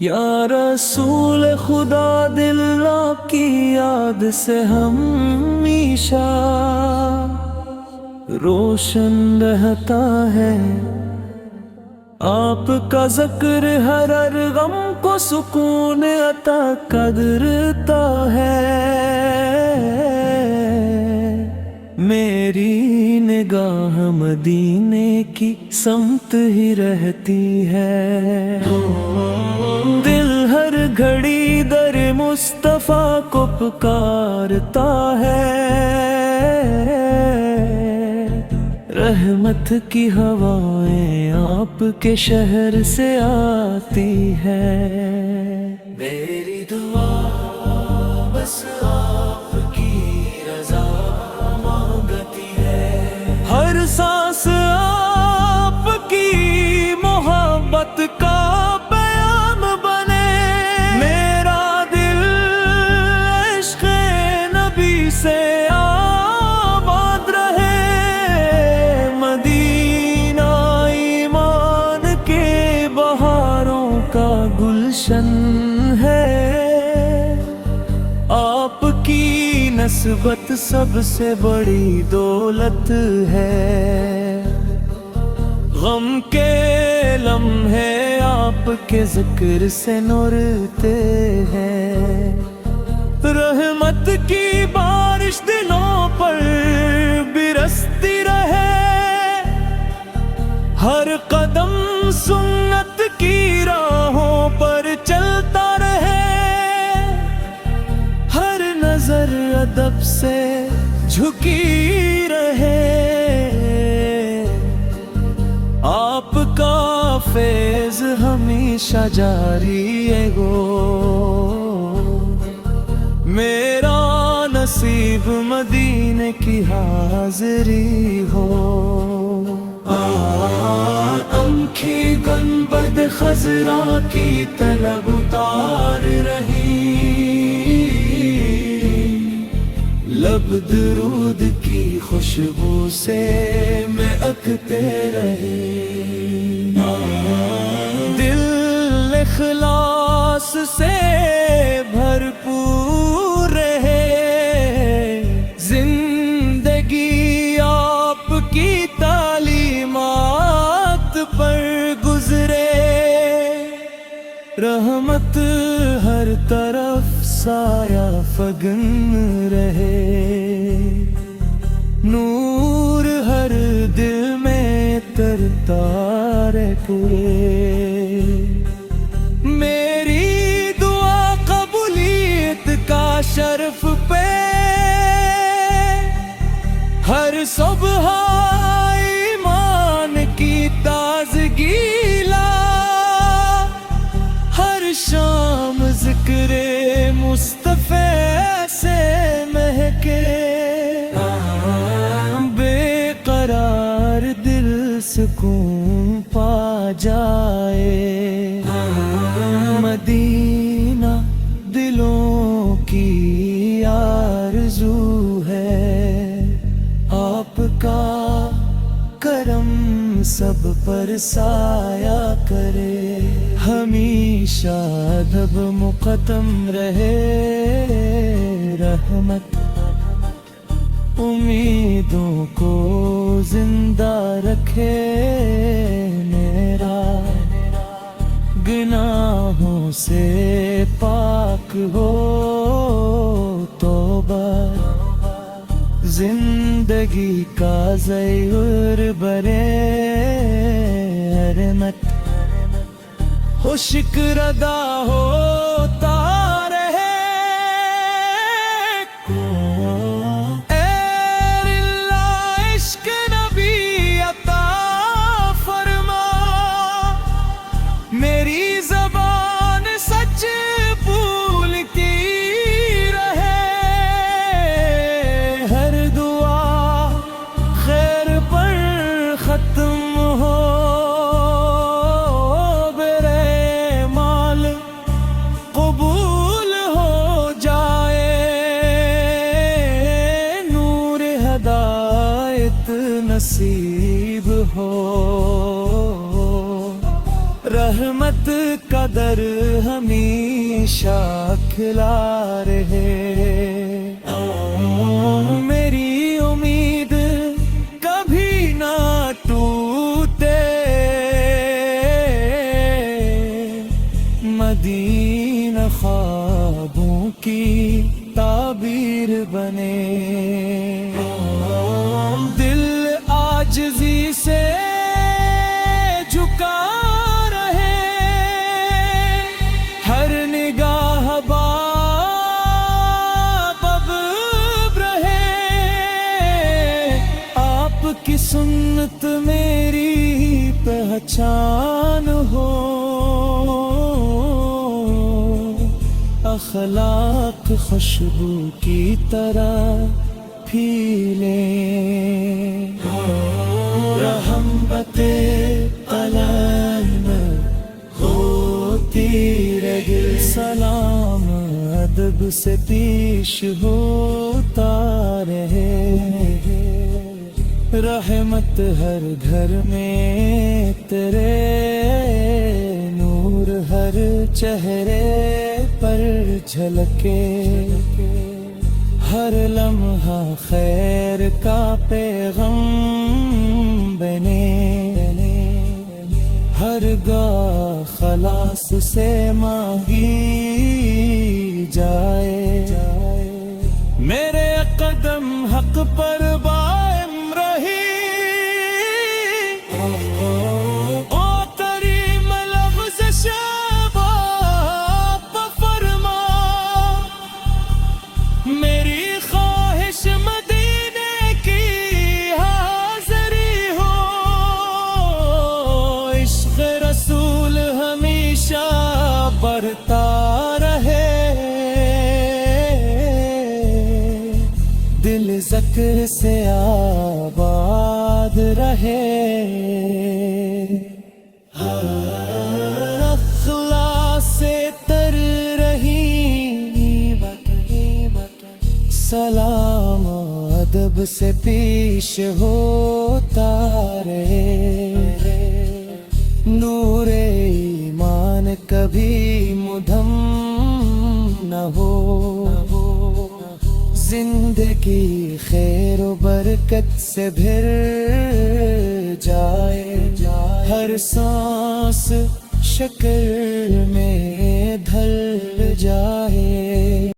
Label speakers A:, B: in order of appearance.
A: یا رسول خدا دل کی یاد سے ہمیشہ روشن رہتا ہے، آپ کا ذکر ہر غم کو سکون عطا کرتا ہے۔ میری نگاہ مدینے کی سمت ہی رہتی ہے، دل ہر گھڑی در مصطفیٰ کو پکارتا ہے۔ رحمت کی ہوائیں آپ کے شہر سے آتی ہے، میری دعا بس آپ کی رضا مانگتی ہے۔ ہر سانس آپ کی محبت کا بیان بنے، میرا دل عشق نبی سے آباد رہے۔ مدینہ ایمان کے بہاروں کا گلشن ہے، آپ کی نسبت سب سے بڑی دولت ہے۔ غم کے لمحے آپ کے ذکر سے نورتے ہیں، رحمت کی بارش دلوں پر برستی رہے۔ ہر قدم سنت کی راہوں پر چلتا رہے، ہر نظر ادب سے جھکی رہے۔ آپ کا فیض ہمیشہ جاری ہے گو، میرا نصیب مدینے کی حاضری ہو۔ کی گنبد خضرا کی طلب اتار رہی، لب درود کی خوشبو سے مہکتے رہے۔ دل اخلاص سے بھرپور رہے، زندگی آپ کی تعلیمات پر گزرے۔ رحمت ہر طرف سایہ فگن رہے، نور ہر دل میں ترتا رہے۔ میری دعا قبولیت کا شرف پہ ہر صبح ایمان کی تازگی لا، ہر شام ذکر مصطفیٰ سے مہکے۔ بے قرار دل سکون پا جائے، مدینہ دلوں کی آرزو ہے۔ آپ کا کرم سب پر سایہ کرے، ہمیشہ ادب مقدم رہے۔ رحمت امیدوں کو زندہ رکھے، میرا گناہوں سے پاک ہو توبہ، زندگی کا زیور برے۔ رحمت ہو شکر ادا ہوتا رہے، اے اللہ عشق نبی عطا فرما، میری زبان سچ بولتی رہے۔ ہر دعا خیر پر ختم ہو، نصیب ہو، رحمت کا در ہمیشہ کھلا رہے، میری امید کبھی نہ ٹوٹے، مدینہ خوابوں کی تعبیر بنے، دل عاجزی سے جھکا رہے، ہر نگاہ باب رہے، آپ کی سنت میری پہچان ہو، اخلاق خوشبو کی طرح پھیلیں، رحمت قلم ہوتی رہے، سلام ادب سے پیش ہوتا رہے، رحمت ہر گھر میں تیرے، نور ہر چہرے پر جھلکے، ہر لمحہ خیر کا پیغام بنے، ہر گاہ خلاص سے مانگی جائے، میرے قدم حق پر قائم رہی، میری خواہش مدینے کی حاضری ہو، عشق رسول ہمیشہ بڑھتا رہے، دل ذکر سے آباد رہے، اخلاص سے تر رہی، سلام ادب سے پیش ہوتا رہے، نور ایمان کبھی مدھم نہ ہو، زندگی خیر و برکت سے بھر جائے، ہر سانس شکر میں ڈھل جائے۔